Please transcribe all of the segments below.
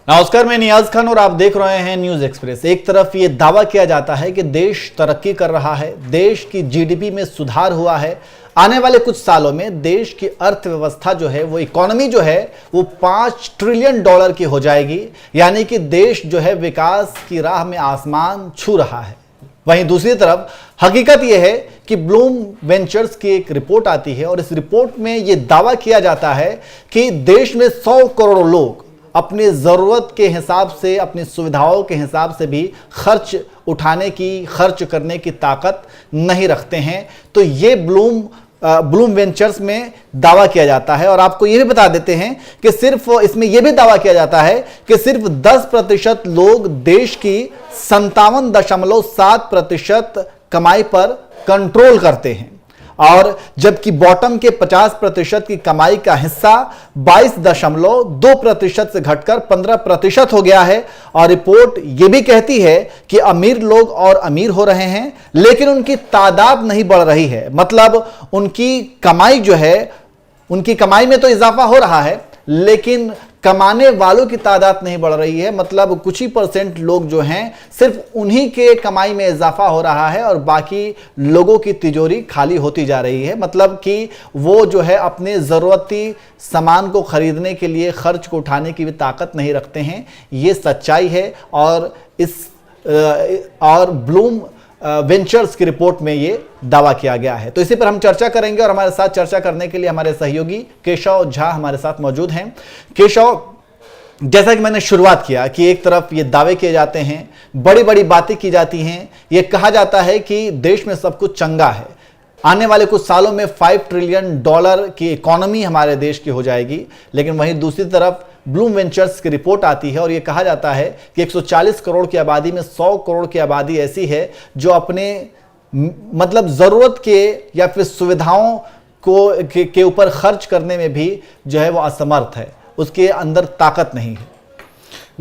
नमस्कार, मैं नियाज खान और आप देख रहे हैं न्यूज एक्सप्रेस। एक तरफ ये दावा किया जाता है कि देश तरक्की कर रहा है, देश की जीडीपी में सुधार हुआ है, आने वाले कुछ सालों में देश की अर्थव्यवस्था जो है वो इकोनॉमी जो है वो $5 ट्रिलियन की हो जाएगी, यानी कि देश जो है विकास की राह में आसमान छू रहा है। वहीं दूसरी तरफ हकीकत यह है कि ब्लूम वेंचर्स की एक रिपोर्ट आती है और इस रिपोर्ट में यह दावा किया जाता है कि देश में 100 करोड़ लोग अपनी ज़रूरत के हिसाब से, अपनी सुविधाओं के हिसाब से भी खर्च करने की ताकत नहीं रखते हैं। तो ये ब्लूम वेंचर्स में दावा किया जाता है। और आपको यह भी बता देते हैं कि सिर्फ इसमें यह भी दावा किया जाता है कि सिर्फ 10% लोग देश की 57.7% कमाई पर कंट्रोल करते हैं, और जबकि बॉटम के 50% की कमाई का हिस्सा 22.2% से घटकर 15% हो गया है। और रिपोर्ट यह भी कहती है कि अमीर लोग और अमीर हो रहे हैं, लेकिन उनकी तादाद नहीं बढ़ रही है। मतलब उनकी कमाई जो है, उनकी कमाई में तो इजाफा हो रहा है, लेकिन कमाने वालों की तादाद नहीं बढ़ रही है। मतलब कुछ ही % लोग जो हैं, सिर्फ उन्हीं के कमाई में इजाफा हो रहा है और बाकी लोगों की तिजोरी खाली होती जा रही है। मतलब कि वो जो है अपने ज़रूरती सामान को खरीदने के लिए खर्च को उठाने की भी ताकत नहीं रखते हैं। ये सच्चाई है और ब्लूम वेंचर्स की रिपोर्ट में ये दावा किया गया है। तो इसी पर हम चर्चा करेंगे और हमारे साथ चर्चा करने के लिए हमारे सहयोगी केशव झा हमारे साथ मौजूद हैं। केशव, जैसा कि मैंने शुरुआत किया कि एक तरफ ये दावे किए जाते हैं, बड़ी बड़ी बातें की जाती हैं, ये कहा जाता है कि देश में सब कुछ चंगा है, आने वाले कुछ सालों में $5 ट्रिलियन की इकोनॉमी हमारे देश की हो जाएगी। लेकिन वहीं दूसरी तरफ ब्लूम वेंचर्स की रिपोर्ट आती है और यह कहा जाता है कि 140 करोड़ की आबादी में 100 करोड़ की आबादी ऐसी है जो अपने मतलब ज़रूरत के या फिर सुविधाओं के ऊपर खर्च करने में भी जो है वो असमर्थ है, उसके अंदर ताकत नहीं है।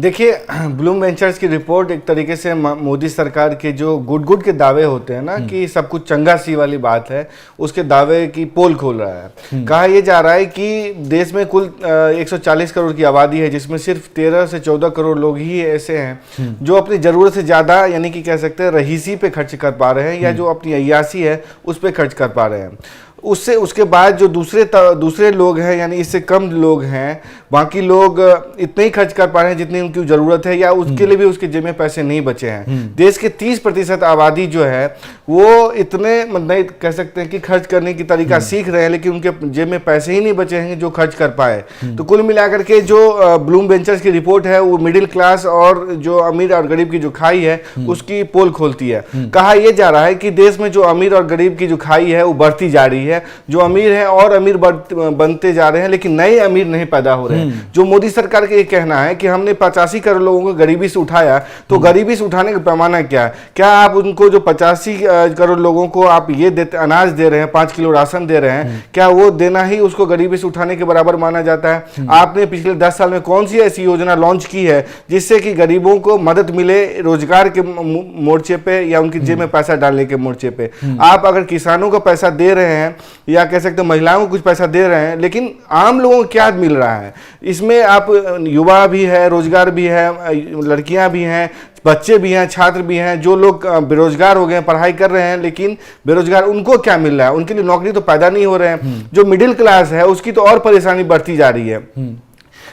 देखिए, ब्लूम वेंचर्स की रिपोर्ट एक तरीके से मोदी सरकार के जो गुड के दावे होते हैं ना कि सब कुछ चंगा सी वाली बात है, उसके दावे की पोल खोल रहा है। कहा यह जा रहा है कि देश में कुल 140 करोड़ की आबादी है, जिसमें सिर्फ 13 से 14 करोड़ लोग ही ऐसे हैं जो अपनी ज़रूरत से ज़्यादा, यानी कि कह सकते हैं रहीसी पे खर्च कर पा रहे हैं, या जो अपनी अय्यासी है उस पर खर्च कर पा रहे हैं। उसके बाद जो दूसरे लोग हैं, यानी इससे कम लोग हैं, बाकी लोग इतने ही खर्च कर पा रहे हैं जितनी उनकी ज़रूरत है, या उसके लिए भी उसके जेब में पैसे नहीं बचे हैं। देश के 30% आबादी जो है वो इतने नहीं कह सकते हैं कि खर्च करने की तरीका सीख रहे हैं, लेकिन उनके जेब में पैसे ही नहीं बचे हैं जो खर्च कर पाए। तो कुल मिलाकर के जो ब्लूम वेंचर्स की रिपोर्ट है वो मिडिल क्लास और जो अमीर और गरीब की जो खाई है उसकी पोल खोलती है। कहा यह जा रहा है कि देश में जो अमीर और गरीब की जो खाई है वो बढ़ती जा रही है, जो अमीर हैं और अमीर बनते जा रहे हैं, लेकिन नए अमीर नहीं पैदा हो रहे हैं। जो मोदी सरकार का ये कहना है कि हमने 85 करोड़ लोगों को गरीबी से उठाया, तो गरीबी से उठाने का पैमाना क्या है? क्या आप उनको जो 85 करोड़ लोगों को आप ये देते, अनाज दे रहे हैं, 5 किलो राशन दे रहे हैं, क्या वो देना ही उसको गरीबी से उठाने के बराबर माना जाता है? आपने पिछले 10 साल में कौन सी ऐसी योजना लॉन्च की है जिससे कि गरीबों को मदद मिले रोजगार के मोर्चे पे या उनकी जेब में पैसा डालने के मोर्चे पे? आप अगर किसानों को पैसा दे रहे हैं या कह सकते हैं महिलाओं को कुछ पैसा दे रहे हैं, लेकिन आम लोगों को क्या मिल रहा है? इसमें आप युवा भी है, रोजगार भी है, लड़कियां भी हैं, बच्चे भी हैं, छात्र भी हैं, जो लोग बेरोजगार हो गए हैं, पढ़ाई कर रहे हैं लेकिन बेरोजगार, उनको क्या मिल रहा है? उनके लिए नौकरी तो पैदा नहीं हो रहे हैं। जो मिडिल क्लास है उसकी तो और परेशानी बढ़ती जा रही है।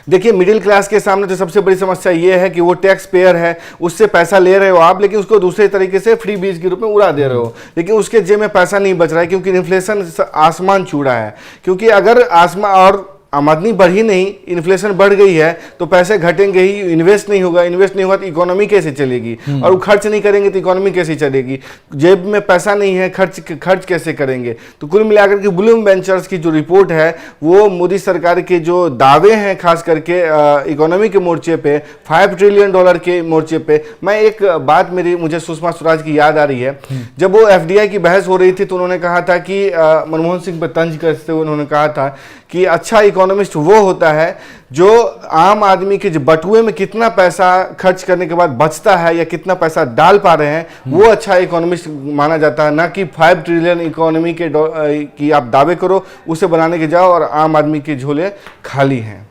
देखिए, मिडिल क्लास के सामने तो सबसे बड़ी समस्या ये है कि वो टैक्स पेयर है, उससे पैसा ले रहे हो आप, लेकिन उसको दूसरे तरीके से फ्री बीज के रूप में उड़ा दे रहे हो, लेकिन उसके जेब में पैसा नहीं बच रहा है, क्योंकि इन्फ्लेशन आसमान छू रहा है। क्योंकि अगर आसमान और आमदनी बढ़ी नहीं, इन्फ्लेशन बढ़ गई है, तो पैसे घटेंगे ही, इन्वेस्ट नहीं होगा तो इकोनॉमी कैसे चलेगी? और वो खर्च नहीं करेंगे तो इकोनॉमी कैसे चलेगी? जेब में पैसा नहीं है, खर्च कैसे करेंगे? तो कुल मिलाकर के ब्लूम वेंचर्स की जो रिपोर्ट है वो मोदी सरकार के जो दावे हैं, खास करके इकोनॉमी के मोर्चे पे, $5 ट्रिलियन के मोर्चे पे, मैं एक बात मुझे सुषमा स्वराज की याद आ रही है। जब वो FDI की बहस हो रही थी तो उन्होंने कहा था कि मनमोहन सिंह पर तंज करते हुए उन्होंने कहा था कि अच्छा इकोनॉमिस्ट वो होता है जो आम आदमी के जो बटुए में कितना पैसा खर्च करने के बाद बचता है या कितना पैसा डाल पा रहे हैं, वो अच्छा इकोनॉमिस्ट माना जाता है, ना कि 5 ट्रिलियन इकोनॉमी के की आप दावे करो, उसे बनाने के जाओ और आम आदमी के झोले खाली हैं।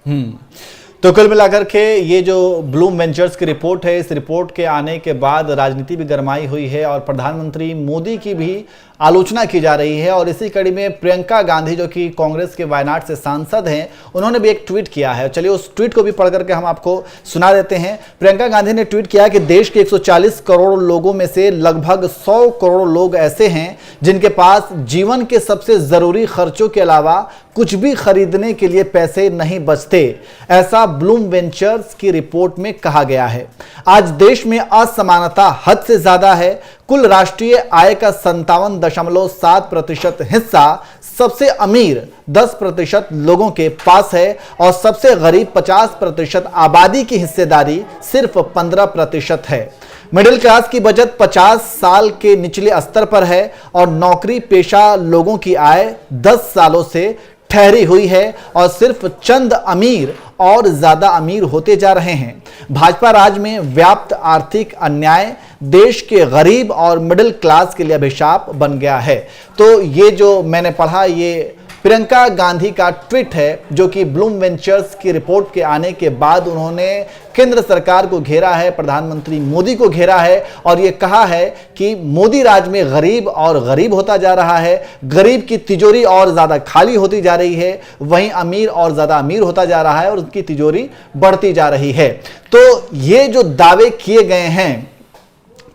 तो कुल मिलाकर के ये जो ब्लूम वेंचर्स की रिपोर्ट है, इस रिपोर्ट के आने के बाद राजनीति भी गरमाई हुई है और प्रधानमंत्री मोदी की भी आलोचना की जा रही है। और इसी कड़ी में प्रियंका गांधी, जो कि कांग्रेस के वायनाड से सांसद हैं, उन्होंने भी एक ट्वीट किया है। चलिए उस ट्वीट को भी पढ़ करके हम आपको सुना देते हैं। प्रियंका गांधी ने ट्वीट किया कि देश के 140 करोड़ लोगों में से लगभग 100 करोड़ लोग ऐसे हैं जिनके पास जीवन के सबसे जरूरी खर्चों के अलावा कुछ भी खरीदने के लिए पैसे नहीं बचते, ऐसा ब्लूम वेंचर्स की रिपोर्ट में कहा गया है। आज देश में असमानता हद से ज्यादा है। कुल राष्ट्रीय आय का 57.7% हिस्सा सबसे अमीर 10% लोगों के पास है और सबसे गरीब 50% आबादी की हिस्सेदारी सिर्फ 15% है। मिडिल क्लास की बचत 50 साल के निचले स्तर पर है और नौकरी पेशा लोगों की आय 10 सालों से ठहरी हुई है और सिर्फ चंद अमीर और ज्यादा अमीर होते जा रहे हैं। भाजपा राज में व्याप्त आर्थिक अन्याय देश के गरीब और मिडिल क्लास के लिए अभिशाप बन गया है। तो ये जो मैंने पढ़ा, ये प्रियंका गांधी का ट्वीट है, जो कि ब्लूम वेंचर्स की रिपोर्ट के आने के बाद उन्होंने केंद्र सरकार को घेरा है, प्रधानमंत्री मोदी को घेरा है और ये कहा है कि मोदी राज में गरीब और गरीब होता जा रहा है, गरीब की तिजोरी और ज्यादा खाली होती जा रही है, वहीं अमीर और ज्यादा अमीर होता जा रहा है और उसकी तिजोरी बढ़ती जा रही है। तो ये जो दावे किए गए हैं,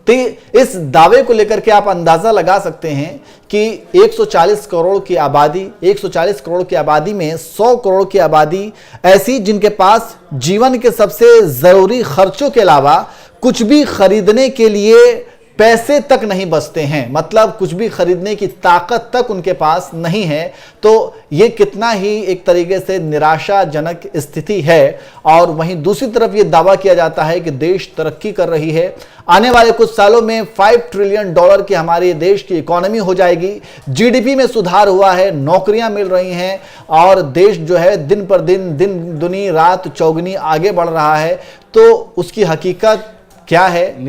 तो इस दावे को लेकर के आप अंदाजा लगा सकते हैं कि 140 करोड़ की आबादी में 100 करोड़ की आबादी ऐसी जिनके पास जीवन के सबसे जरूरी खर्चों के अलावा कुछ भी खरीदने के लिए पैसे तक नहीं बचते हैं, मतलब कुछ भी खरीदने की ताकत तक उनके पास नहीं है। तो ये कितना ही एक तरीके से निराशाजनक स्थिति है। और वहीं दूसरी तरफ ये दावा किया जाता है कि देश तरक्की कर रही है, आने वाले कुछ सालों में $5 ट्रिलियन की हमारे देश की इकोनॉमी हो जाएगी, जीडीपी में सुधार हुआ है, नौकरियां मिल रही हैं और देश जो है दिन पर दिन दुनी रात चौगुनी आगे बढ़ रहा है। तो उसकी हकीकत क्या है?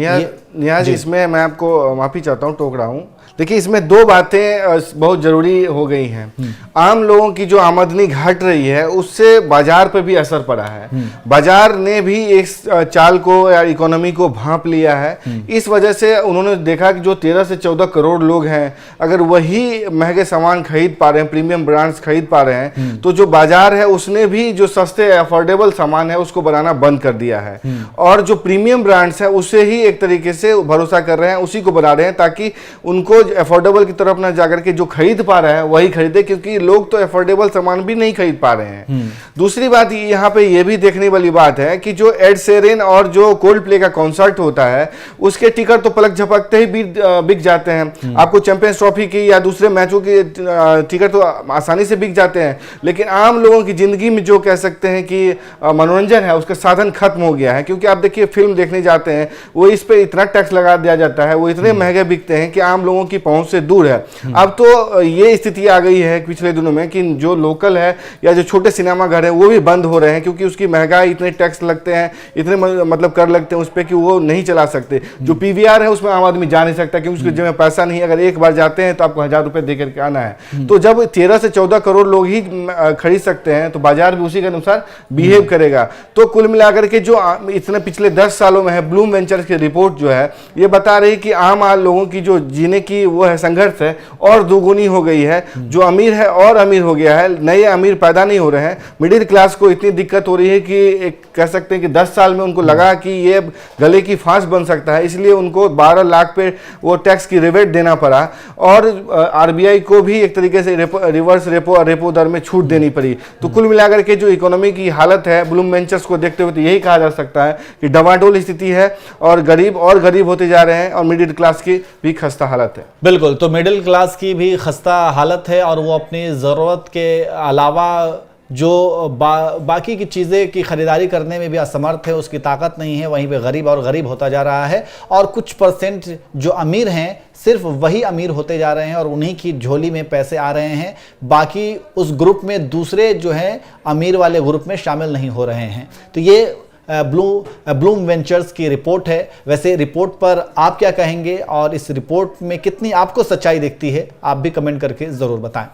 नियाज, इसमें मैं आपको माफी चाहता हूँ, टोक रहा हूँ। देखिए, इसमें दो बातें बहुत जरूरी हो गई हैं। आम लोगों की जो आमदनी घट रही है उससे बाजार पर भी असर पड़ा है। बाजार ने भी इस चाल को या इकोनॉमी को भांप लिया है। इस वजह से उन्होंने देखा कि जो 13 से 14 करोड़ लोग हैं, अगर वही महंगे सामान खरीद पा रहे हैं, प्रीमियम ब्रांड्स खरीद पा रहे हैं, तो जो बाजार है उसने भी जो सस्ते अफोर्डेबल सामान है उसको बनाना बंद कर दिया है और जो प्रीमियम ब्रांड्स है उससे ही एक तरीके से भरोसा कर रहे हैं, उसी को बना रहे हैं ताकि उनको अफोर्डेबल की तरफ ना जाकर के जो खरीद पा रहा है वही खरीदे, क्योंकि लोग तो अफोर्डेबल सामान भी नहीं खरीद पा रहे हैं। दूसरी बात यहाँ पे ये भी देखने वाली बात है कि जो एड शेरिन और जो कोल्ड प्ले का कॉन्सर्ट होता है उसके टिकट तो पलक झपकते ही बिक जाते हैं। आपको चैंपियंस ट्रॉफी की या दूसरे मैचों की टिकट तो आसानी से बिक जाते हैं, लेकिन आम लोगों की जिंदगी में जो कह सकते हैं कि मनोरंजन है उसका साधन खत्म हो गया है। क्योंकि आप देखिए, फिल्म देखने जाते हैं वो इस पे इतना टैक्स लगा दिया जाता है, वो इतने महंगे बिकते हैं कि आम लोगों की पहुंच से दूर है। अब तो ये स्थिति आ गई है पिछले दिनों में कि जो लोकल है या जो छोटे सिनेमा घर है वो भी बंद हो रहे हैं, क्योंकि उसकी महंगाई, इतने टैक्स लगते हैं, इतने मतलब कर लगते हैं उस पर कि वो नहीं चला सकते। जो पीवीआर है उसमें आम आदमी जा नहीं सकता क्योंकि उसके जेब में पैसा नहीं है। अगर एक बार जाते हैं तो आपको 1000 रुपए दे करके आना है। तो जब 13 से 14 करोड़ लोग ही खरीद सकते हैं तो बाजार भी उसी के अनुसार बिहेव करेगा। तो कुल मिलाकर के जो इतने पिछले 10 सालों में है, ब्लूम वेंचर्स की रिपोर्ट जो है ये बता रही कि आम लोगों की जो जीने की वो है संघर्ष है और दुगुनी हो गई है। जो अमीर है और अमीर हो गया है, नए अमीर पैदा नहीं हो रहे हैं। मिडिल क्लास को इतनी दिक्कत हो रही है कि एक कह सकते हैं कि 10 साल में उनको लगा कि ये गले की फांस बन सकता है, इसलिए उनको 12 लाख पे वो टैक्स की रिबेट देना पड़ा और आरबीआई को भी एक तरीके से रिवर्स रेपो दर में छूट देनी पड़ी। तो कुल मिलाकर के जो इकोनॉमी की हालत है ब्लूम वेंचर्स को देखते हुए तो यही कहा जा सकता है कि डवाडोल स्थिति है और गरीब होते जा रहे हैं और मिडिल क्लास की भी खस्ता हालत है। बिल्कुल, तो मिडिल क्लास की भी खस्ता हालत है और वो अपनी ज़रूरत के अलावा जो बाकी की चीज़ें की खरीदारी करने में भी असमर्थ है, उसकी ताकत नहीं है। वहीं पे गरीब और गरीब होता जा रहा है और कुछ परसेंट जो अमीर हैं सिर्फ वही अमीर होते जा रहे हैं और उन्हीं की झोली में पैसे आ रहे हैं। बाकी उस ग्रुप में दूसरे जो हैं अमीर वाले ग्रुप में शामिल नहीं हो रहे हैं। तो ये ब्लूम वेंचर्स की रिपोर्ट है। वैसे रिपोर्ट पर आप क्या कहेंगे और इस रिपोर्ट में कितनी आपको सच्चाई दिखती है, आप भी कमेंट करके ज़रूर बताएं।